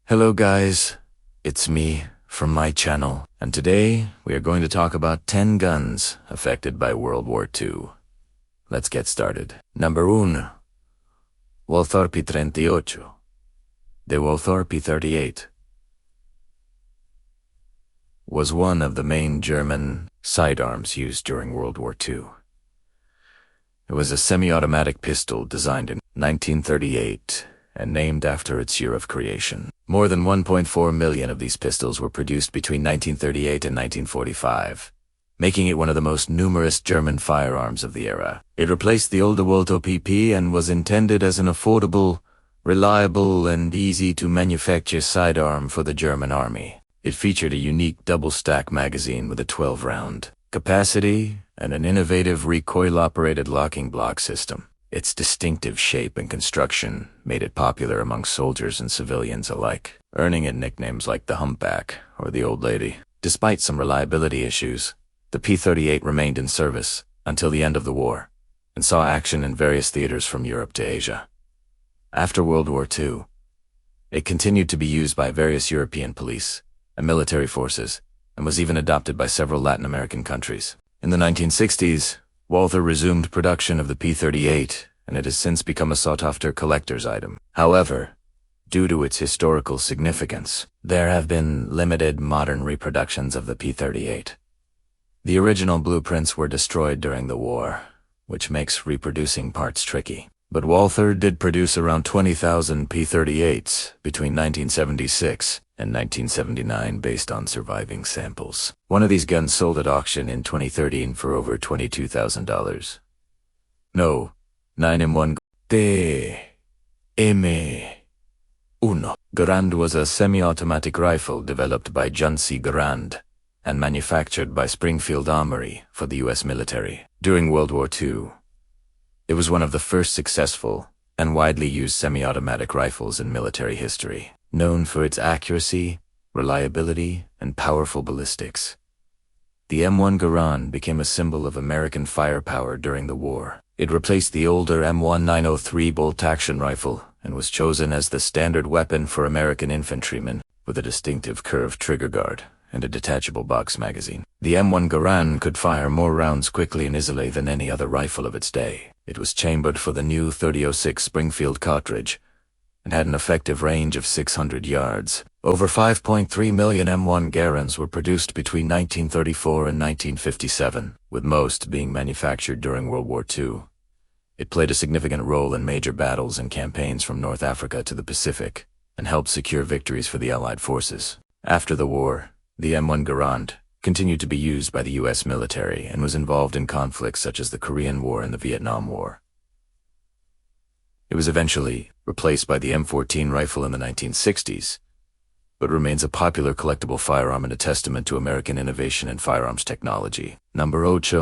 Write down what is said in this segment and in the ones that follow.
Hello guys, it's me from my channel, and today we are going to talk about 10 guns affected by World War II. Let's get started. Number 1. Walther P-38. The Walther P-38 was one of the main German sidearms used during World War II. It was a semi-automatic pistol designed in 1938 and named after its year of creation. More than 1.4 million of these pistols were produced between 1938 and 1945, making it one of the most numerous German firearms of the era. It replaced the older Walther PP and was intended as an affordable, reliable, and easy-to-manufacture sidearm for the German army. It featured a unique double-stack magazine with a 12-round capacity and an innovative recoil-operated locking block system. Its distinctive shape and construction made it popular among soldiers and civilians alike, earning it nicknames like the Humpback or the Old Lady. Despite some reliability issues, the P-38 remained in service until the end of the war and saw action in various theaters from Europe to Asia. After World War II, it continued to be used by various European police and military forces and was even adopted by several Latin American countries. In the 1960s, Walther resumed production of the P-38, and it has since become a sought-after collector's item. However, due to its historical significance, there have been limited modern reproductions of the P-38. The original blueprints were destroyed during the war, which makes reproducing parts tricky. But Walther did produce around 20,000 P-38s between 1976 and 1979 based on surviving samples. One of these guns sold at auction in 2013 for over $22,000. No, 9M1 TM1 Garand was a semi-automatic rifle developed by John C. Garand and manufactured by Springfield Armory for the U.S. military. During World War II, it was one of the first successful and widely used semi-automatic rifles in military history, known for its accuracy, reliability, and powerful ballistics. The M1 Garand became a symbol of American firepower during the war. It replaced the older M1 903 bolt-action rifle and was chosen as the standard weapon for American infantrymen, with a distinctive curved trigger guard and a detachable box magazine. The M1 Garand could fire more rounds quickly and easily than any other rifle of its day. It was chambered for the new .30-06 Springfield cartridge and had an effective range of 600 yards. Over 5.3 million M1 Garands were produced between 1934 and 1957, with most being manufactured during World War II. It played a significant role in major battles and campaigns from North Africa to the Pacific and helped secure victories for the Allied forces. After the war, the M1 Garand continued to be used by the U.S. military and was involved in conflicts such as the Korean War and the Vietnam War. It was eventually replaced by the M14 rifle in the 1960s, but remains a popular collectible firearm and a testament to American innovation in firearms technology. Number 8.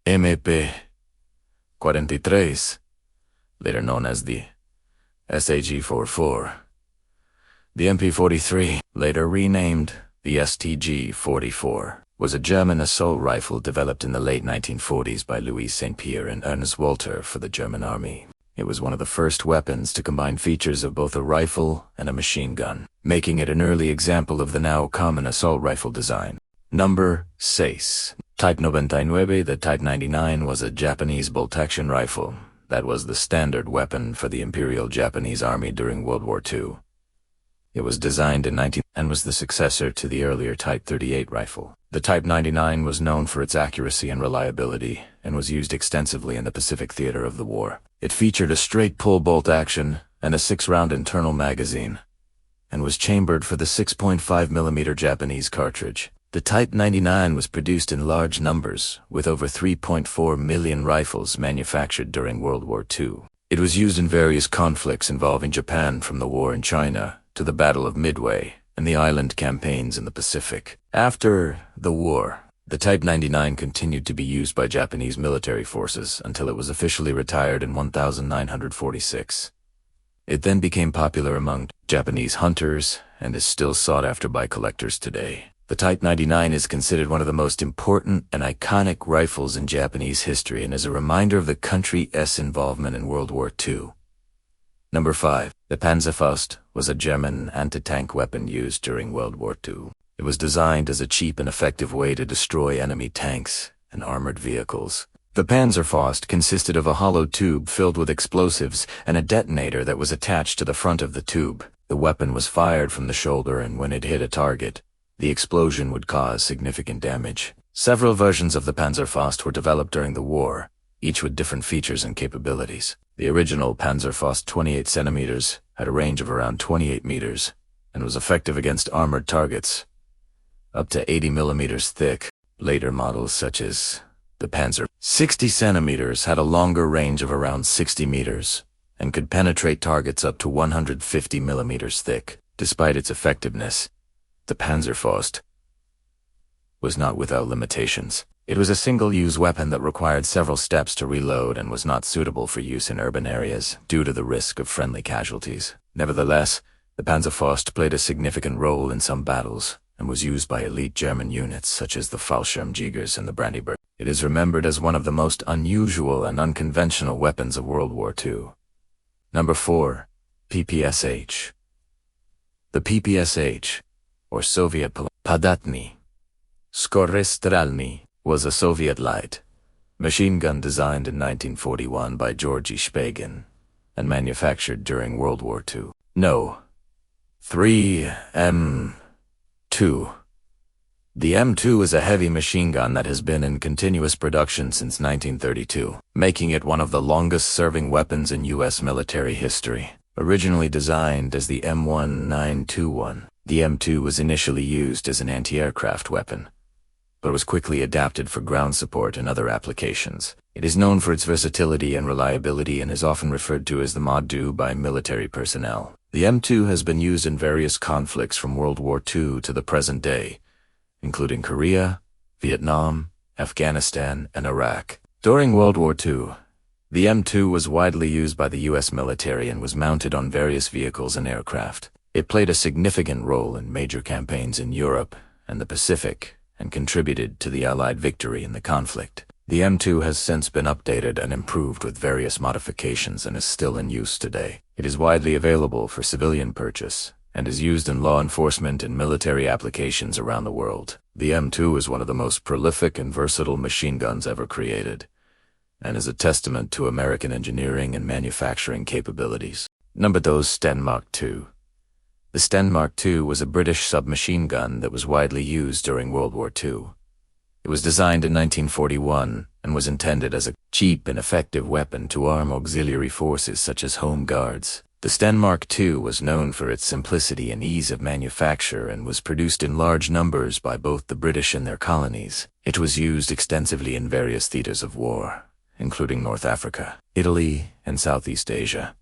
MP-43, later known as the SAG-44. The MP-43, later renamed the STG-44, was a German assault rifle developed in the late 1940s by Louis St. Pierre and Ernst Walter for the German Army. It was one of the first weapons to combine features of both a rifle and a machine gun, making it an early example of the now common assault rifle design. Number 6. Type 99. The Type 99 was a Japanese bolt-action rifle that was the standard weapon for the Imperial Japanese Army during World War II. It was designed in and was the successor to the earlier Type 38 rifle. The Type 99 was known for its accuracy and reliability and was used extensively in the Pacific theater of the war. It featured a straight pull bolt action and a 6-round internal magazine and was chambered for the 6.5mm Japanese cartridge. The Type 99 was produced in large numbers, with over 3.4 million rifles manufactured during World War II. It was used in various conflicts involving Japan, from the war in China to the Battle of Midway and the island campaigns in the Pacific. After the war, the Type 99 continued to be used by Japanese military forces until it was officially retired in 1946. It then became popular among Japanese hunters and is still sought after by collectors today. The Type 99 is considered one of the most important and iconic rifles in Japanese history and is a reminder of the country's involvement in World War II. Number 5. The Panzerfaust was a German anti-tank weapon used during World War II. It was designed as a cheap and effective way to destroy enemy tanks and armored vehicles. The Panzerfaust consisted of a hollow tube filled with explosives and a detonator that was attached to the front of the tube. The weapon was fired from the shoulder, and when it hit a target, the explosion would cause significant damage. Several versions of the Panzerfaust were developed during the war, each with different features and capabilities. The original Panzerfaust 28 centimeters had a range of around 28 meters and was effective against armored targets up to 80 millimeters thick. Later models such as the Panzer 60 centimeters had a longer range of around 60 meters and could penetrate targets up to 150 millimeters thick. Despite its effectiveness, the Panzerfaust was not without limitations. It was a single-use weapon that required several steps to reload and was not suitable for use in urban areas due to the risk of friendly casualties. Nevertheless, the Panzerfaust played a significant role in some battles and was used by elite German units such as the Fallschirmjägers and the Brandenburg. It is remembered as one of the most unusual and unconventional weapons of World War II. Number 4. PPSH. The PPSH, or Soviet Padatny Skorestrelny, was a Soviet light machine gun designed in 1941 by Georgy Shpagin and manufactured during World War II. No. 3 M2. The M2 is a heavy machine gun that has been in continuous production since 1932, making it one of the longest-serving weapons in U.S. military history. Originally designed as the M1921, the M2 was initially used as an anti-aircraft weapon, but was quickly adapted for ground support and other applications. It is known for its versatility and reliability and is often referred to as the Mod 2 by military personnel. The M2 has been used in various conflicts from World War II to the present day, including Korea, Vietnam, Afghanistan, and Iraq. During World War II, the M2 was widely used by the U.S. military and was mounted on various vehicles and aircraft. It played a significant role in major campaigns in Europe and the Pacific, and contributed to the Allied victory in the conflict. The M2 has since been updated and improved with various modifications and is still in use today. It is widely available for civilian purchase and is used in law enforcement and military applications around the world. The M2 is one of the most prolific and versatile machine guns ever created, and is a testament to American engineering and manufacturing capabilities. Number 2. Sten Mark II. The Sten Mark II was a British submachine gun that was widely used during World War II. It was designed in 1941 and was intended as a cheap and effective weapon to arm auxiliary forces such as home guards. The Sten Mark II was known for its simplicity and ease of manufacture and was produced in large numbers by both the British and their colonies. It was used extensively in various theaters of war, including North Africa, Italy, and Southeast Asia.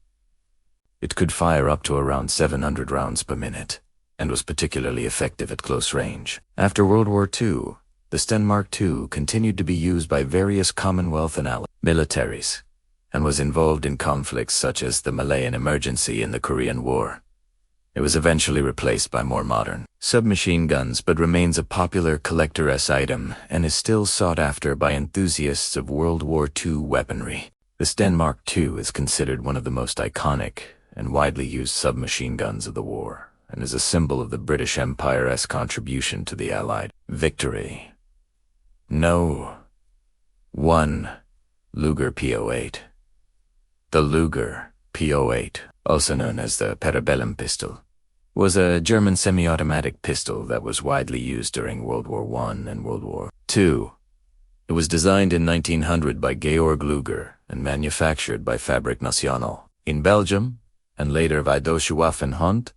It could fire up to around 700 rounds per minute, and was particularly effective at close range. After World War II, the Sten Mark II continued to be used by various Commonwealth and Allied militaries, and was involved in conflicts such as the Malayan Emergency and the Korean War. It was eventually replaced by more modern submachine guns, but remains a popular collector's item and is still sought after by enthusiasts of World War II weaponry. The Sten Mark II is considered one of the most iconic and widely used submachine guns of the war, and is a symbol of the British Empire's contribution to the Allied victory. No. 1. Luger P08. The Luger P08, also known as the Parabellum pistol, was a German semi-automatic pistol that was widely used during World War I and World War II. It was designed in 1900 by Georg Luger and manufactured by Fabrique Nationale in Belgium, and later by Deutsche Waffen und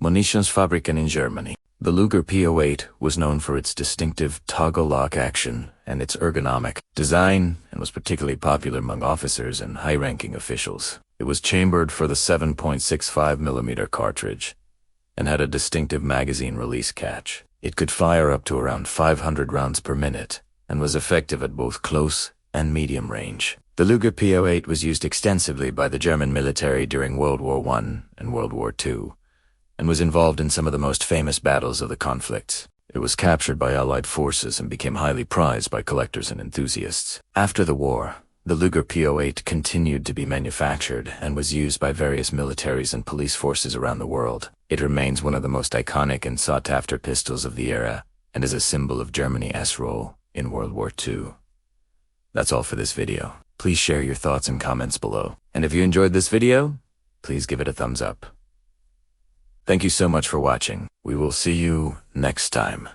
Munitionsfabriken in Germany. The Luger P08 was known for its distinctive toggle lock action and its ergonomic design, and was particularly popular among officers and high-ranking officials. It was chambered for the 7.65mm cartridge and had a distinctive magazine release catch. It could fire up to around 500 rounds per minute and was effective at both close and medium range. The Luger P08 was used extensively by the German military during World War I and World War II, and was involved in some of the most famous battles of the conflicts. It was captured by Allied forces and became highly prized by collectors and enthusiasts. After the war, The Luger P08 continued to be manufactured and was used by various militaries and police forces around the world. It remains one of the most iconic and sought-after pistols of the era and is a symbol of Germany's role in World War II. That's all for this video. Please share your thoughts and comments below. And if you enjoyed this video, please give it a thumbs up. Thank you so much for watching. We will see you next time.